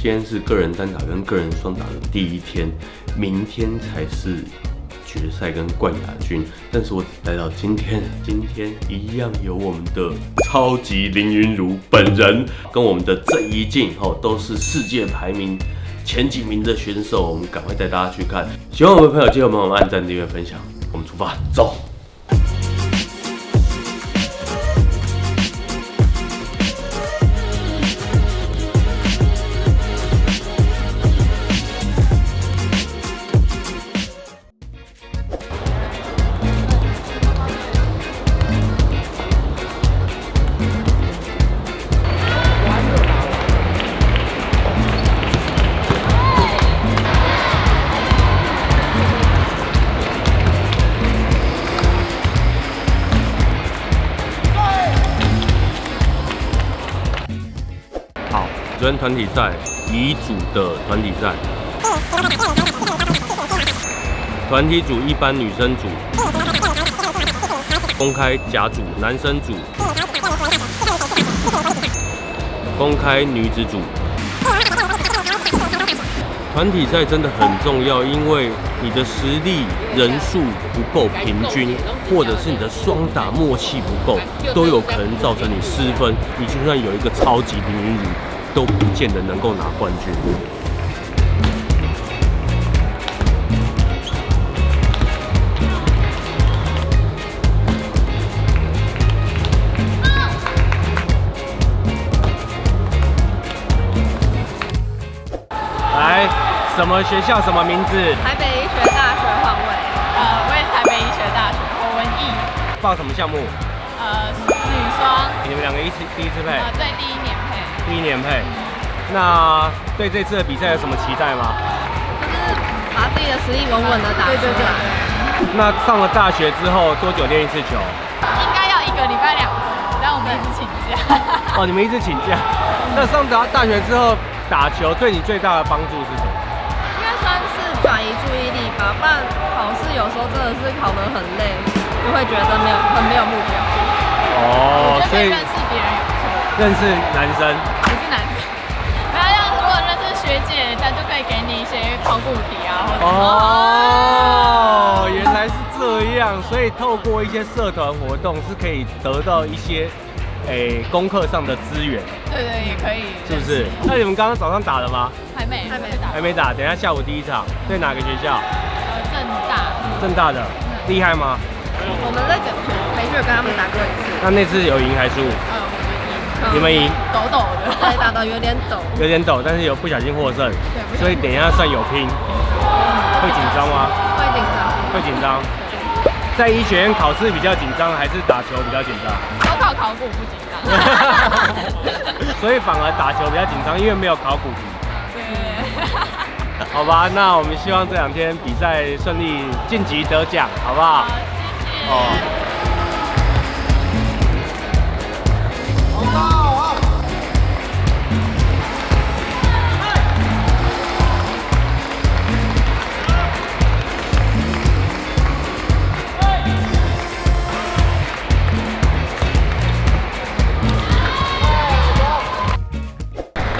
今天是个人单打跟个人双打的第一天，明天才是决赛跟冠亚军，但是我只待到今天。今天一样有我们的超级林云儒本人，跟我们的郑怡静都是世界排名前几名的选手，我们赶快带大家去看。喜欢我们的朋友，记得帮我们按赞、订阅、分享。我们出发，走！昨天团体赛，乙组的团体赛，团体组一般女生组，公开甲组男生组，公开女子组。团体赛真的很重要，因为你的实力人数不够平均，或者是你的双打默契不够，都有可能造成你失分。你就算有一个超级林云儒，都不见得能够拿冠军。来，什么学校？什么名字？台北医学大学黄伟。我也是台北医学大学，我文艺。报什么项目？女双。你们两个第一次配？对，第一年配。第一年配。那对这次的比赛有什么期待吗？就是把自己的实力稳稳的打出来。那上了大学之后，多久练一次球？应该要1个礼拜2次，但我们一直请假。哦，你们一直请假。那上大学之后打球对你最大的帮助是什么？应该算是转移注意力吧，不然考试有时候真的是考得很累，就会觉得没有目标。哦，所以认识别人也不错。认识男生？不是男生。然后如果认识学姐，她就可以给你一些考古题啊，或者哦，原来是这样，所以透过一些社团活动是可以得到一些功课上的资源。对，也可以。是不是？那你们刚刚早上打了吗？还没打。还没打，等一下下午第一场，对哪个学校？政大。政大的，厉害吗？我们在培训跟他们打过一次。那次有赢还输？你们赢，抖抖的，对，打得有点抖，但是有不小心获胜，对，所以等一下算有拼。会紧张吗？会紧张。在医学院考试比较紧张，还是打球比较紧张？都考古不紧张，所以反而打球比较紧张，因为没有考古题。对。好吧，那我们希望这2天比赛顺利晋级得奖，好不好？好，谢谢。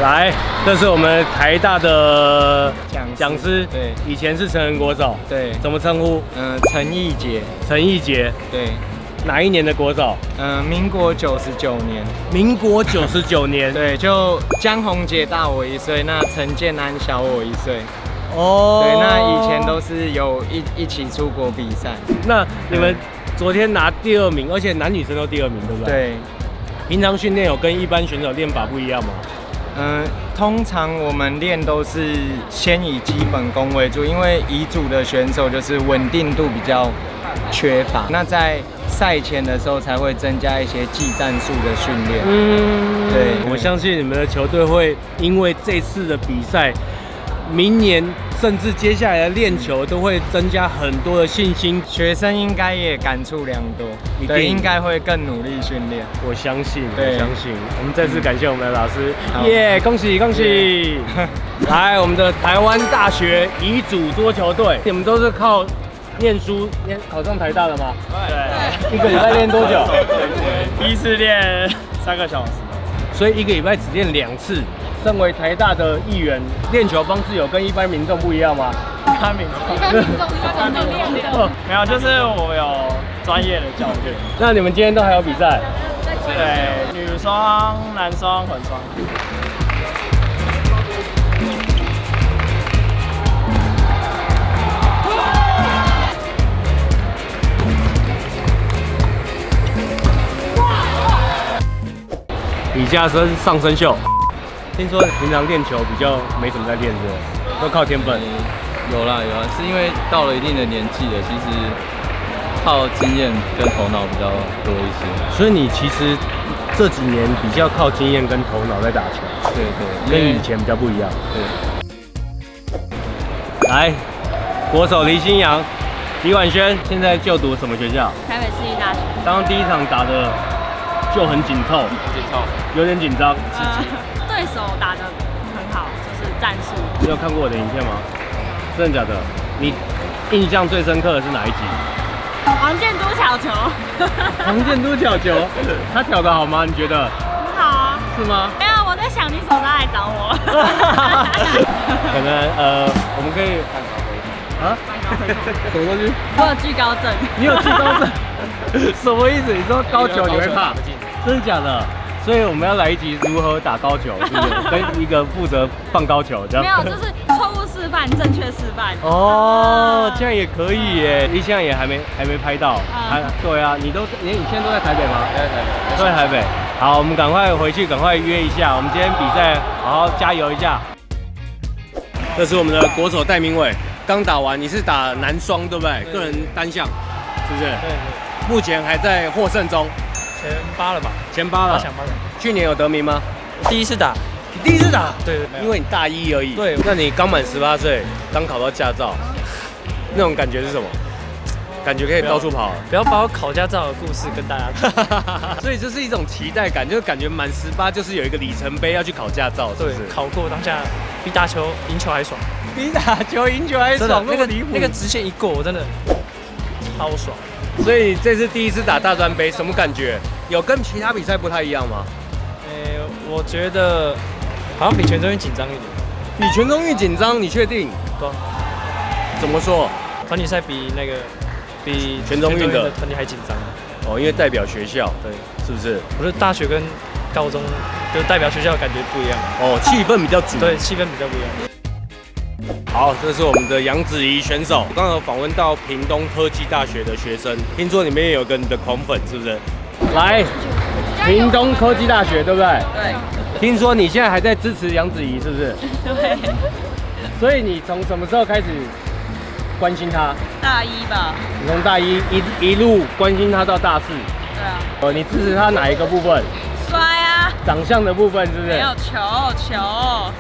来，这是我们台大的讲师，对，以前是成人国手，对，怎么称呼？陈义杰，陈义杰，对，哪一年的国手？民国99年。民国99年，对，就江宏杰大我1岁，那陈建安小我1岁。哦，对，那以前都是有一起出国比赛。那你们昨天拿第2名，而且男女生都第2名，对不对？对。平常训练有跟一般选手练法不一样吗？通常我们练都是先以基本功为主，因为乙组的选手就是稳定度比较缺乏，那在赛前的时候才会增加一些技战术的训练。对，我相信你们的球队会因为这次的比赛，明年甚至接下来的练球都会增加很多的信心。学生应该也感触良多，对，应该会更努力训练。我相信，对，我相信。我们再次感谢我们的老师，耶！恭喜恭喜！来，我们的台湾大学乙组桌球队，你们都是靠念书考上台大的吗？对。1个礼拜练多久？第一次练3个小时，所以1个礼拜只练2次。身为台大的议员，练球方式有跟一般民众不一样吗？一般民众是怎么练的？没有，就是我有专业的教练。那你们今天都还有比赛？对，女双、男双、混双。李嘉生上身秀。听说平常练球比较没什么在练，是不是？都靠天分。有啦，是因为到了一定的年纪了，其实靠经验跟头脑比较多一些。所以你其实这几年比较靠经验跟头脑在打球，对，跟以前比较不一样。对。来，国手黎新阳、李婉萱现在就读什么学校？台北市立大学。刚刚第一场打的就很紧凑，有点紧张。对手打得很好，就是战术。你有看过我的影片吗？真的假的？你印象最深刻的是哪一集？王建都巧球。王建都巧球，他挑得好吗？你觉得？很好啊。是吗？没有，我在想你什么时候来找我。可能我们可以啊？什么东西？我有惧高症。你有惧高症？什么意思？你说高球你会怕？真的假的？所以我们要来一集如何打高球，是不是？跟一个负责放高球这样。没有，就是错误示范，正确示范。哦，这样也可以耶。你现在也还没拍到，对啊，你现在都在台北吗？都在台北。好，我们赶快回去，赶快约一下。我们今天比赛好好加油一下。这是我们的国手戴明伟，刚打完，你是打男双对不对？个人单项，是不是？对。目前还在获胜中。前8了吧？前8了。去年有得名吗？第一次打。第一次打？对，因为你大1而已。对。那你刚满18岁，刚考到驾照，那种感觉是什么？感觉可以到处跑。不要把我考驾照的故事跟大家讲。所以这是一种期待感，就是感觉满18就是有一个里程碑要去考驾照，是不是？考过当下比打球赢球还爽。比打球赢球还爽，那个直线一过，我真的超爽。所以这是第一次打大专杯，什么感觉？有跟其他比赛不太一样吗？我觉得好像比全中运紧张一点。比全中运紧张？你确定？对。怎么说？团体赛比全中运的团体还紧张。哦，因为代表学校，对，是不是？我觉得大学跟高中就代表学校感觉不一样。哦，气氛比较足。对，气氛比较不一样。好，这是我们的杨子怡选手。我刚刚有访问到屏东科技大学的学生，听说里面也有个你的狂粉，是不是？来，屏东科技大学，对不对？对。听说你现在还在支持杨子怡，是不是？对。所以你从什么时候开始关心她？大1吧。你从大1一路关心她到大4。对啊。你支持她哪一个部分？帅啊。长相的部分是不是？没有球。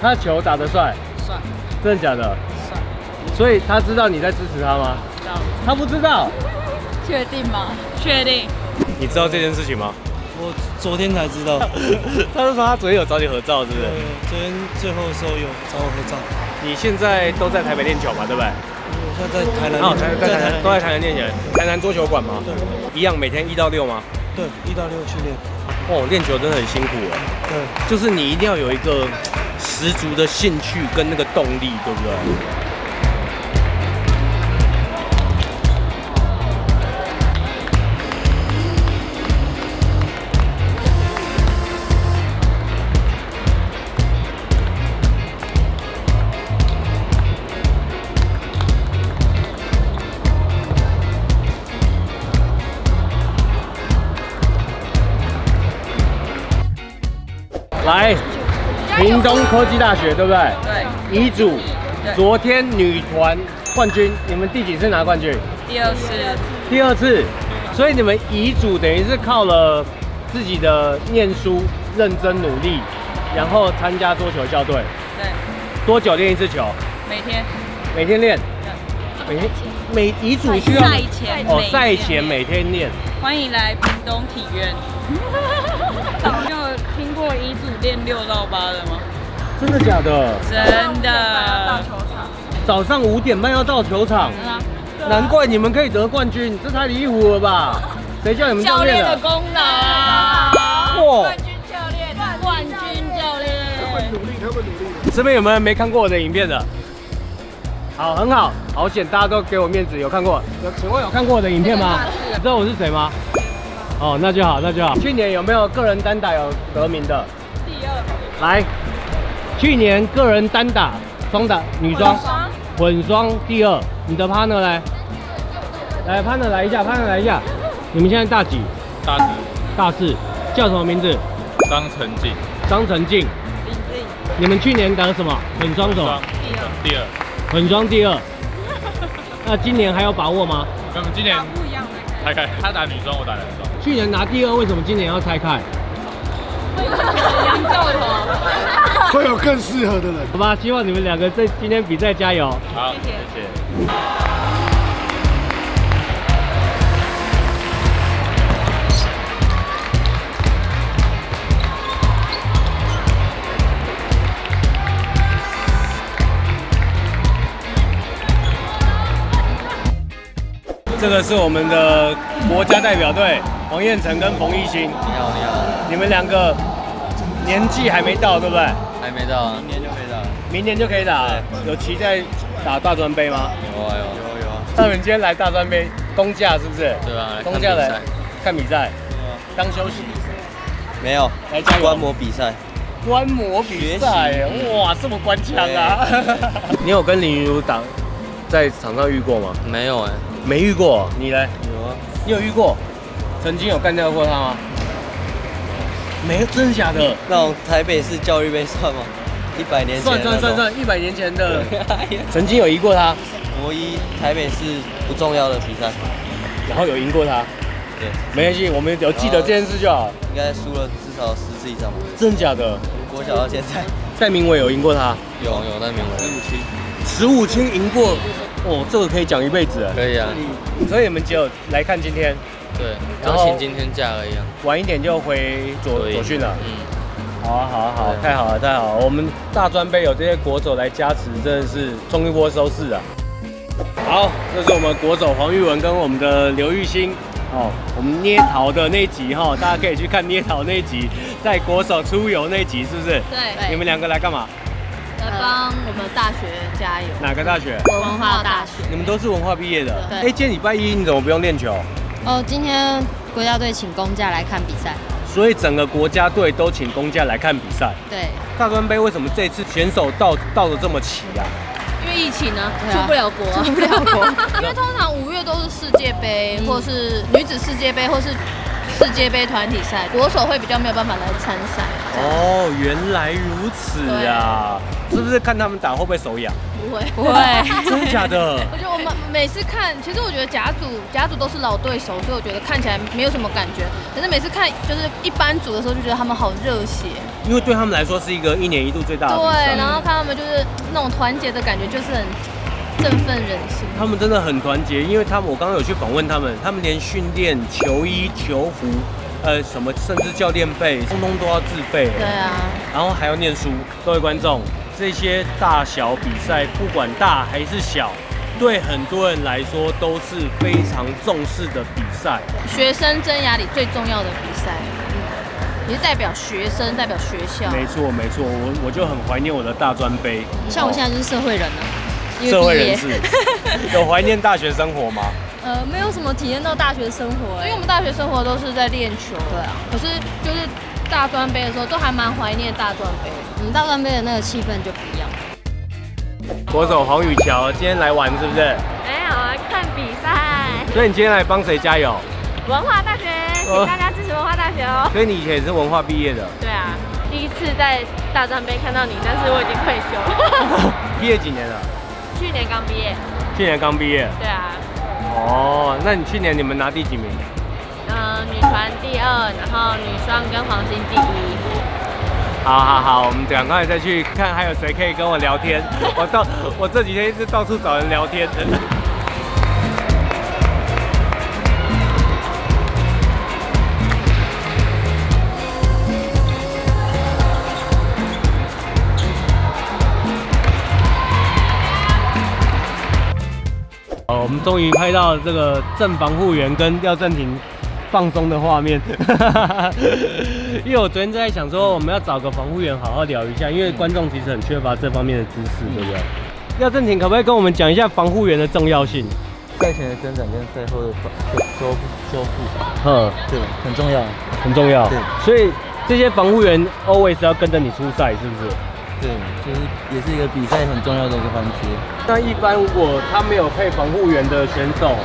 他球打得帅。帅。真的假的？帅。所以他知道你在支持他吗？知道。他不知道。确定吗？确定。你知道这件事情吗？我昨天才知道。他就说他昨天有找你合照，是不是？昨天最后的时候有找我合照。你现在都在台北练球嘛，对不对？我现在在台南。都在台南练球。台南桌球馆吗？对。一样每天1到6吗？对，1到6去练。哦，练球真的很辛苦哎。对。就是你一定要有一个十足的兴趣跟那个动力，对不对？来，屏东科技大学对不对？对。乙组，昨天女团冠军，你们第几次拿冠军？第2次。第2次，所以你们乙组等于是靠了自己的念书、认真努力，然后参加桌球校队。对。多久练一次球？每天。每天练。每乙组需要赛前哦，赛前每天练。欢迎来屏东体院。你有听过乙组练6到8的吗？真的假的？真的。到球场。早上5点半要到球场。难怪你们可以得冠军，这太离谱了吧？谁叫你们教练的？教练的功劳啊！哇！冠军教练。这边有没有人没看过我的影片的？好，很好，好险，大家都给我面子，有看过？请问有看过我的影片吗？你知道我是谁吗？哦，那就好，那就好。去年有没有个人单打有得名的？第2。来，去年个人单打双打女双混双第2，你的 partner 来，partner 来一下，partner 来一下。你们现在大几？大4，叫什么名字？张成静，张成静。你们去年得什么？混双什么？第2，混双第2。那今年还有把握吗？我们今年拆开，他打女双，我打男双。去年拿第2，为什么今年要拆开？杨教头。会有更适合的人。好吧，希望你们2个在今天比赛加油。好，谢谢。这个是我们的国家代表队，黄彦成跟冯艺兴。你好，你好。你们2个年纪还没到，对不对？还没到，明年就可以打。明年就可以打了。有期待打大专杯吗？有啊。那你们今天来大专杯公假是不是？对啊，公假来看比赛，当休息。没有，来加油观摩比赛。观摩比赛，哇，这么官腔啊！你有跟林云如在场上遇过吗？没有哎。没遇过，你呢？有啊。你有遇过？曾经有干掉过他吗？没，真的假的？那种台北市教育杯算吗？100年前。算，100年前的。曾经有赢过他。国一台北市不重要的比赛，然后有赢过他。对，没关系，我们有记得这件事就好。应该输了至少10次以上吧。真的假的？从国小到现在。戴明伟有赢过他？有戴明15伟。青赢过。哦，这个可以讲一辈子。可以啊。所以你们只有来看今天。对，然后请今天假而已啊。晚一点就回左训了。好，太好了！我们大专杯有这些国手来加持，真的是冲一波收视啊！好，这是我们国手黄玉文跟我们的刘玉兴哦，我们捏陶的那一集哈，大家可以去看捏陶那一集，在国手出游那一集是不是？对。你们2个来干嘛？来帮我们大学加油。哪个大学？文化大学。你们都是文化毕业的。对。哎，今天礼拜1你怎么不用练球？哦，今天国家队请公假来看比赛。所以整个国家队都请公假来看比赛。对。大专杯为什么这次选手到得这么齐啊？因为疫情呢，出不了国。因为通常5月都是世界杯，或是女子世界杯，或是世界杯团体赛，国手会比较没有办法来参赛。哦，原来如此啊！是不是看他们打会不会手痒？不会，真的假的？我觉得我们每次看，其实我觉得甲组都是老对手，所以我觉得看起来没有什么感觉。可是每次看就是一般组的时候，就觉得他们好热血。因为对他们来说是一个1年1度最大的比赛。对，然后看他们就是那种团结的感觉，就是很振奋人心。他们真的很团结，因为我刚刚有去访问他们连训练、球衣、球服，什么甚至教练费，通通都要自费。对啊。然后还要念书。各位观众，这些大小比赛，不管大还是小，对很多人来说都是非常重视的比赛。学生生涯里最重要的比赛。你是代表学生，代表学校。没错，我就很怀念我的大专杯。像我现在就是社会人了，社会人士。有怀念大学生活吗？没有什么体验到大学生活，因为我们大学生活都是在练球。对啊。可是就是大专杯的时候，都还蛮怀念大专杯。我们大专杯的那个气氛就不一样。国手黄宇乔今天来玩是不是？没有啊，看比赛。所以你今天来帮谁加油？文化大学，请大家支持文化大学哦。所以你以前也是文化毕业的？对啊，第一次在大专杯看到你，但是我已经退休了。毕业几年了？去年刚毕业。去年刚毕业？对啊。哦，那你去年你们拿第几名？女团第2，然后女双跟黄金第1。好，我们赶快再去看还有谁可以跟我聊天。我这几天一直到处找人聊天。我们终于拍到这个正防护员跟廖振廷放松的画面。因为我昨天在想说，我们要找个防护员好好聊一下，因为观众其实很缺乏这方面的知识，对不对？廖正廷可不可以跟我们讲一下防护员的重要性？赛前的伸展跟赛后的修复，对，很重要，很重要。对，所以这些防护员 always 要跟着你出赛，是不是？对，就是也是一个比赛很重要的一个环节。那一般如果他没有配防护员的选手，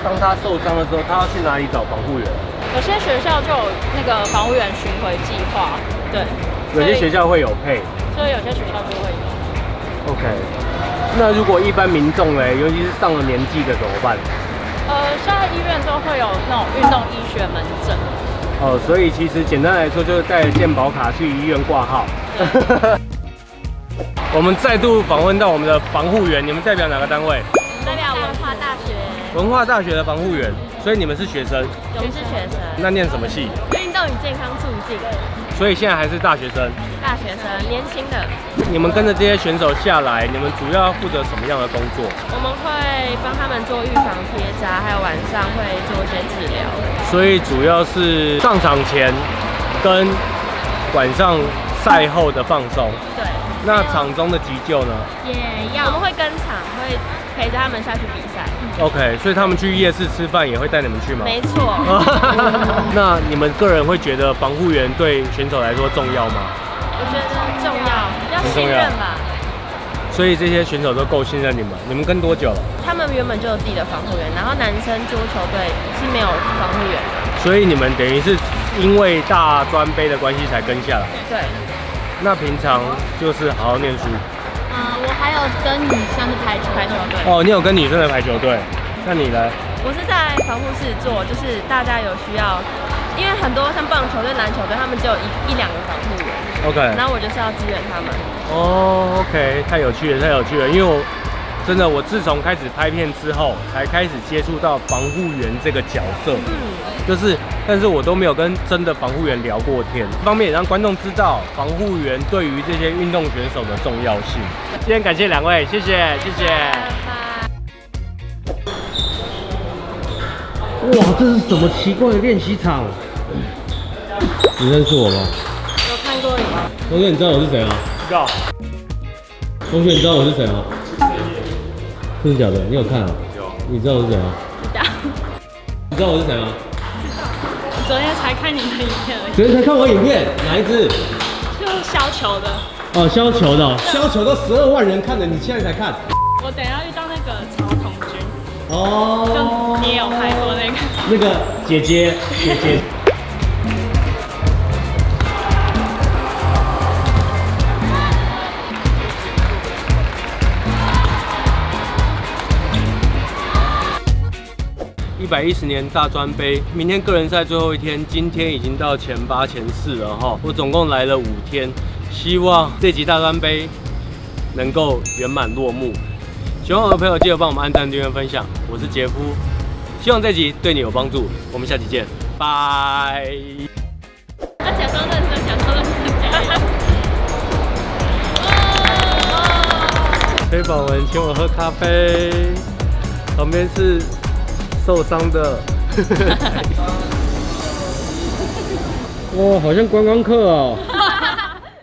当他受伤的时候，他要去哪里找防护员？有些学校就有那个防护员巡回计划，对，有些学校会有配，所以有些学校就会有。OK， 那如果一般民众嘞，尤其是上了年纪的怎么办？现在医院都会有那种运动医学门诊。哦，所以其实简单来说，就是带着健保卡去医院挂号。我们再度访问到我们的防护员，你们代表哪个单位？代表文化大学。文化大学的防护员，所以你们是学生？我们是学生。那念什么系？运动与健康促进。所以现在还是大学生。大学生，年轻的。你们跟着这些选手下来，你们主要负责什么样的工作？我们会帮他们做预防贴扎，还有晚上会做一些治疗。所以主要是上场前跟晚上赛后的放松。对。那场中的急救呢？也要，我们会跟场，会陪着他们下去比赛。OK， 所以他们去夜市吃饭也会带你们去吗？没错。那你们个人会觉得防护员对选手来说重要吗？我觉得重要，要信任吧。所以这些选手都够信任你们。你们跟多久了？他们原本就有自己的防护员，然后男生桌球队是没有防护员的。所以你们等于是因为大专杯的关系才跟下来。对。那平常就是好好念书。我还有跟女生的排球队。哦，你有跟女生的排球队？那你呢？我是在防护室做，就是大家有需要，因为很多像棒球队、篮球队，他们只有一两个防护员。OK。然后我就是要支援他们。哦 ，OK， 太有趣了，太有趣了，因为我自从开始拍片之后，才开始接触到防护员这个角色。但是我都没有跟真的防护员聊过天，一方面也让观众知道防护员对于这些运动选手的重要性。今天感谢两位，谢谢，谢谢。哇，这是什么奇怪的练习场？你认识我吗？有看过你。同学，你知道我是谁吗？知道。同学，你知道我是谁吗？真的假的？你有看啊？有。你知道我是谁吗？知道。你知道我是谁吗？昨天才看你的影片而已。昨天才看我影片，哪一支？就是削球的。哦，削球的、哦，削球都12万人看了，你现在才看？我等一下遇到那个曹统君。哦。就你也有拍过那个。那个姐姐。110年大专杯，明天个人赛最后一天，今天已经到前8、前4了哈。我总共来了5天，希望这集大专杯能够圆满落幕。喜欢我的朋友记得帮我们按赞、订阅、分享。我是杰夫，希望这集对你有帮助。我们下期见，拜。要假装认真，假装认真，加油！崔宝文请我喝咖啡，旁边是受伤的，哇，好像观光客哦。